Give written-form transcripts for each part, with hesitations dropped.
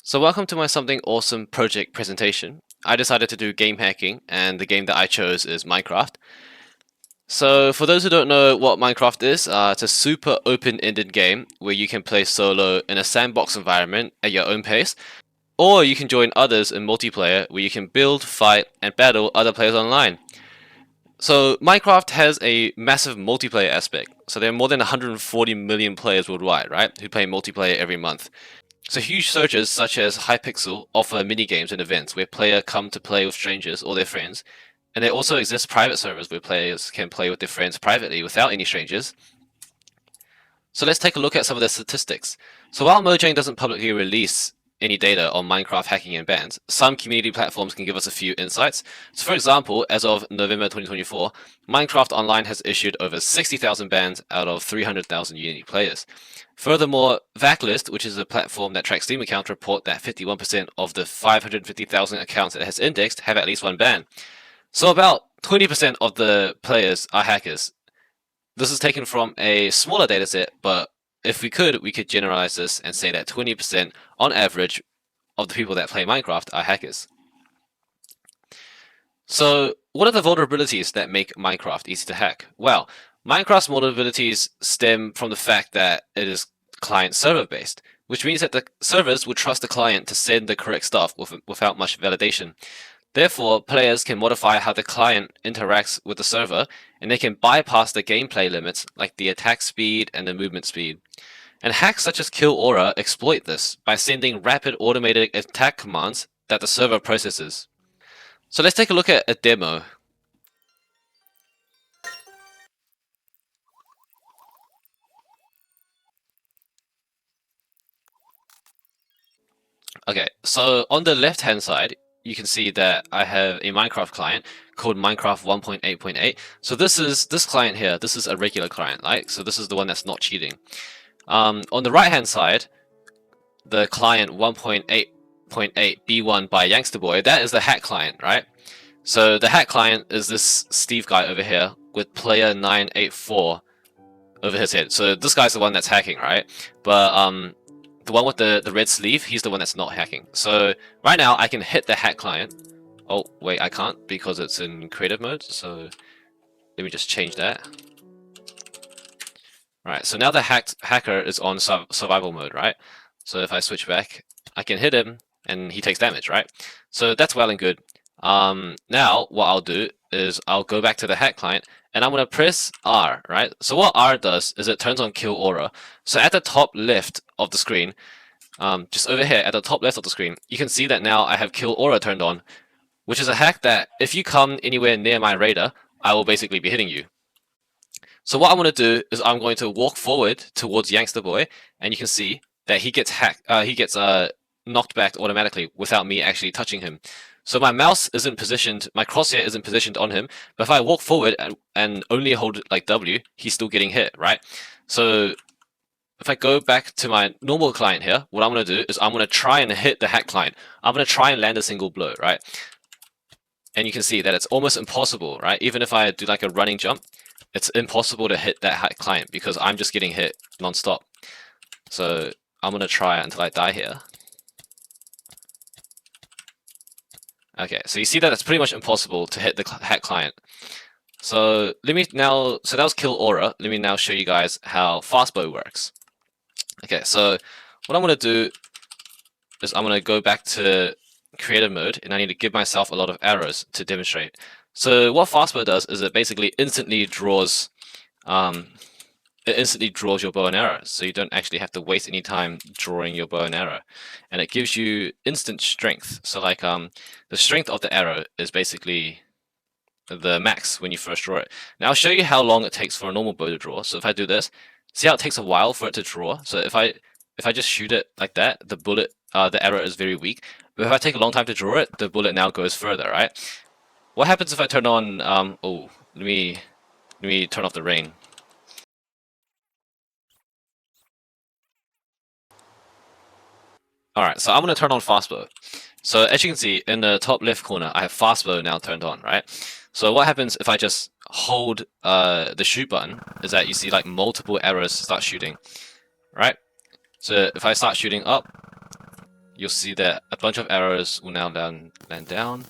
So welcome to my Something Awesome project presentation. I decided to do game hacking, and the game that I chose is Minecraft. So for those who don't know what Minecraft is, it's a super open-ended game where you can play solo in a sandbox environment at your own pace, or you can join others in multiplayer where you can build, fight, and battle other players online. So Minecraft has a massive multiplayer aspect. So there are more than 140 million players worldwide, right, who play multiplayer every month. So huge searches such as Hypixel offer mini-games and events where players come to play with strangers or their friends, and there also exist private servers where players can play with their friends privately without any strangers. So let's take a look at some of the statistics. So while Mojang doesn't publicly release any data on Minecraft hacking and bans, some community platforms can give us a few insights. So for example, as of November 2024, Minecraft Online has issued over 60,000 bans out of 300,000 unique players. Furthermore, Vacklist, which is a platform that tracks Steam accounts, report that 51% of the 550,000 accounts it has indexed have at least one ban. So about 20% of the players are hackers. This is taken from a smaller dataset, but if we could generalize this and say that 20% on average of the people that play Minecraft are hackers. So what are the vulnerabilities that make Minecraft easy to hack? Well, Minecraft's vulnerabilities stem from the fact that it is client-server based, which means that the servers would trust the client to send the correct stuff without much validation. Therefore, players can modify how the client interacts with the server, and they can bypass the gameplay limits like the attack speed and the movement speed. And hacks such as Kill Aura exploit this by sending rapid automated attack commands that the server processes. So let's take a look at a demo. Okay, so on the left hand side, you can see that I have a Minecraft client called Minecraft 1.8.8. So this client here, this is a regular client, right? So this is the one that's not cheating. On the right hand side, the client 1.8.8 B1 by Youngster Boy, that is the hack client, right? So the hack client is this Steve guy over here with player 984 over his head. So this guy's the one that's hacking, right? But the one with the red sleeve, he's the one that's not hacking. So right now I can hit the hack client. Oh, wait, I can't because it's in creative mode. So let me just change that. Right, so now the hacker is on survival mode, right? So if I switch back, I can hit him and he takes damage, right? So that's well and good. Now what I'll do is I'll go back to the hack client and I'm gonna press R, right? So what R does is it turns on Kill Aura. So at the top left of the screen, just over here at the top left of the screen, you can see that now I have Kill Aura turned on, which is a hack that if you come anywhere near my radar, I will basically be hitting you. So what I'm going to do is I'm going to walk forward towards Youngster Boy, and you can see that he gets knocked back automatically without me actually touching him. So my mouse isn't positioned, my crosshair isn't positioned on him, but if I walk forward and only hold like W, he's still getting hit, right? So if I go back to my normal client here, what I'm going to do is I'm going to try and hit the hack client. I'm going to try and land a single blow, right? And you can see that it's almost impossible, right? Even if I do like a running jump, it's impossible to hit that hack client because I'm just getting hit non-stop. So I'm going to try until I die here. Okay, so you see that it's pretty much impossible to hit the hack client. So let me now, so that was Kill Aura. Let me now show you guys how Fastbow works. Okay, so what I'm going to do is I'm going to go back to creative mode and I need to give myself a lot of arrows to demonstrate. So what Fastbow does is it basically instantly draws your bow and arrow, so you don't actually have to waste any time drawing your bow and arrow, and it gives you instant strength. So like the strength of the arrow is basically the max when you first draw it. Now I'll show you how long it takes for a normal bow to draw. So if I do this, see how it takes a while for it to draw. So if I just shoot it like that, the arrow is very weak. But if I take a long time to draw it, the bullet now goes further, right? What happens if I turn on oh, let me turn off the rain. Alright, so I'm going to turn on Fastbow. So as you can see, in the top left corner, I have Fastbow now turned on, right? So what happens if I just hold the shoot button is that you see like multiple arrows start shooting, right? So if I start shooting up, you'll see that a bunch of arrows will now land down,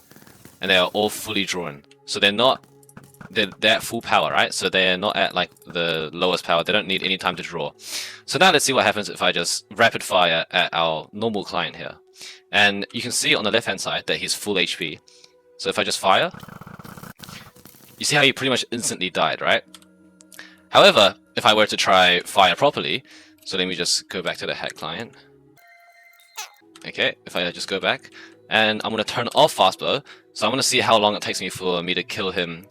and they are all fully drawn. So they're at full power, right? So they're not at like the lowest power. They don't need any time to draw. So now let's see what happens if I just rapid fire at our normal client here. And you can see on the left hand side that he's full HP. So if I just fire, you see how he pretty much instantly died, right? However, if I were to try fire properly, so let me just go back to the hack client. Okay, if I just go back, and I'm going to turn off fastbow, so I'm going to see how long it takes me for me to kill him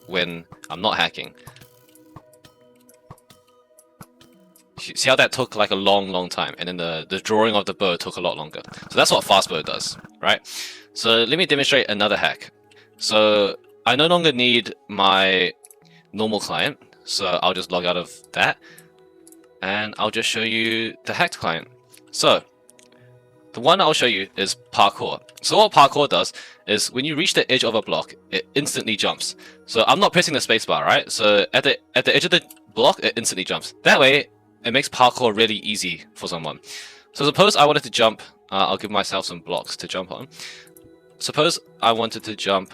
when I'm not hacking. See how that took like a long time, and then the drawing of the bow took a lot longer. So that's what fastbow does, right? So let me demonstrate another hack. So I no longer need my normal client, so I'll just log out of that, and I'll just show you the hacked client. So the one I'll show you is parkour. So what parkour does is when you reach the edge of a block, it instantly jumps. So I'm not pressing the spacebar, right? So at the edge of the block, it instantly jumps. That way, it makes parkour really easy for someone. So suppose I wanted to jump, I'll give myself some blocks to jump on. Suppose I wanted to jump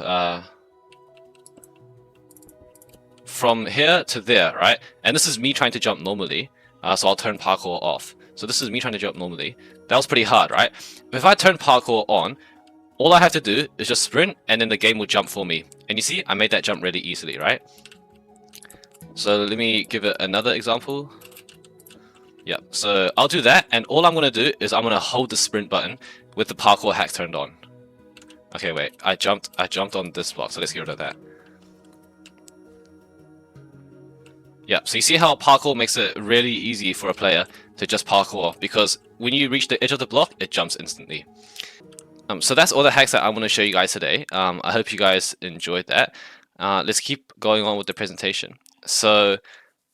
from here to there, right? And this is me trying to jump normally, so I'll turn parkour off. So this is me trying to jump normally. That was pretty hard, right? But if I turn parkour on, all I have to do is just sprint, and then the game will jump for me. And you see, I made that jump really easily, right? So let me give it another example. Yeah, so I'll do that, and all I'm going to do is I'm going to hold the sprint button with the parkour hack turned on. Okay, wait, I jumped on this block, so let's get rid of that. Yeah, so you see how parkour makes it really easy for a player to just parkour, because when you reach the edge of the block, it jumps instantly. So that's all the hacks that I'm going to show you guys today. I hope you guys enjoyed that. Let's keep going on with the presentation. So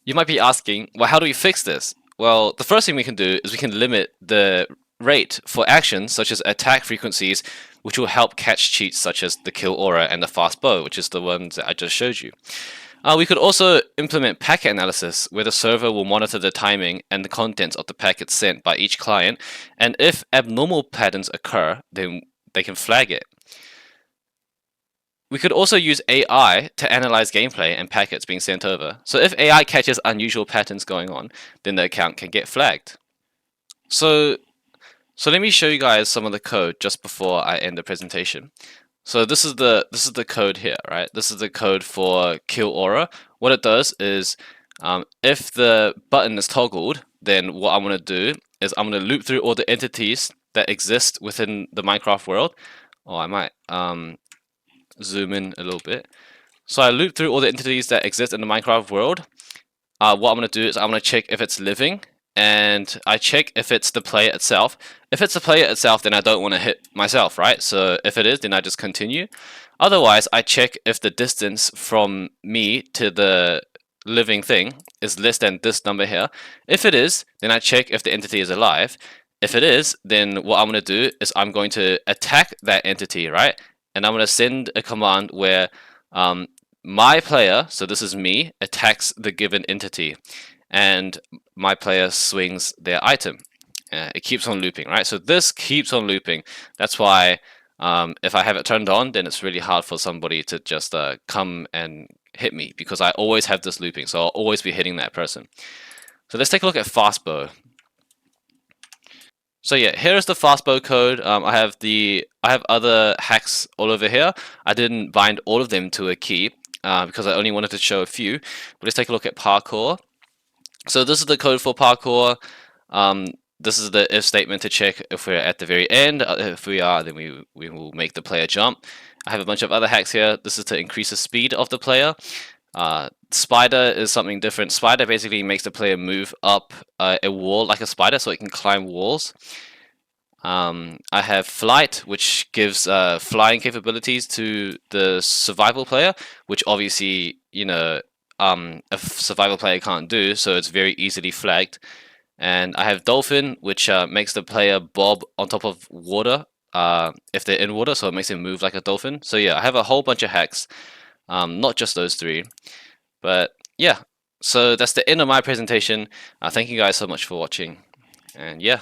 you might be asking, well, how do we fix this? Well, the first thing we can do is we can limit the rate for actions such as attack frequencies, which will help catch cheats such as the kill aura and the fast bow, which is the ones that I just showed you. We could also implement packet analysis, where the server will monitor the timing and the contents of the packets sent by each client, and if abnormal patterns occur, then they can flag it. We could also use AI to analyze gameplay and packets being sent over. So if AI catches unusual patterns going on, then the account can get flagged. So let me show you guys some of the code just before I end the presentation. So this is the code here, right? This is the code for kill aura. What it does is, if the button is toggled, then what I'm going to do is I'm going to loop through all the entities that exist within the Minecraft world. Oh, I might zoom in a little bit. So I loop through all the entities that exist in the Minecraft world. What I'm going to do is I'm going to check if it's living, and I check if it's the player itself. If it's the player itself, then I don't want to hit myself, right? So if it is, then I just continue. Otherwise, I check if the distance from me to the living thing is less than this number here. If it is, then I check if the entity is alive. If it is, then what I'm going to do is I'm going to attack that entity, right? And I'm going to send a command where my player, so this is me, attacks the given entity, and my player swings their item. It keeps on looping, right? So this keeps on looping. That's why if I have it turned on, then it's really hard for somebody to just come and hit me, because I always have this looping, so I'll always be hitting that person. So let's take a look at fastbow. So yeah, here is the fastbow code. I have other hacks all over here. I didn't bind all of them to a key because I only wanted to show a few. But let's take a look at parkour. So this is the code for parkour. This is the if statement to check if we're at the very end. If we are, then we will make the player jump. I have a bunch of other hacks here. This is to increase the speed of the player. Spider is something different. Spider basically makes the player move up a wall like a spider, so it can climb walls. I have flight, which gives flying capabilities to the survival player, which obviously, you know, a survival player can't do, so it's very easily flagged. And I have dolphin, which makes the player bob on top of water if they're in water, so it makes them move like a dolphin. So yeah, I have a whole bunch of hacks, not just those three. But yeah, so that's the end of my presentation. Thank you guys so much for watching, and yeah.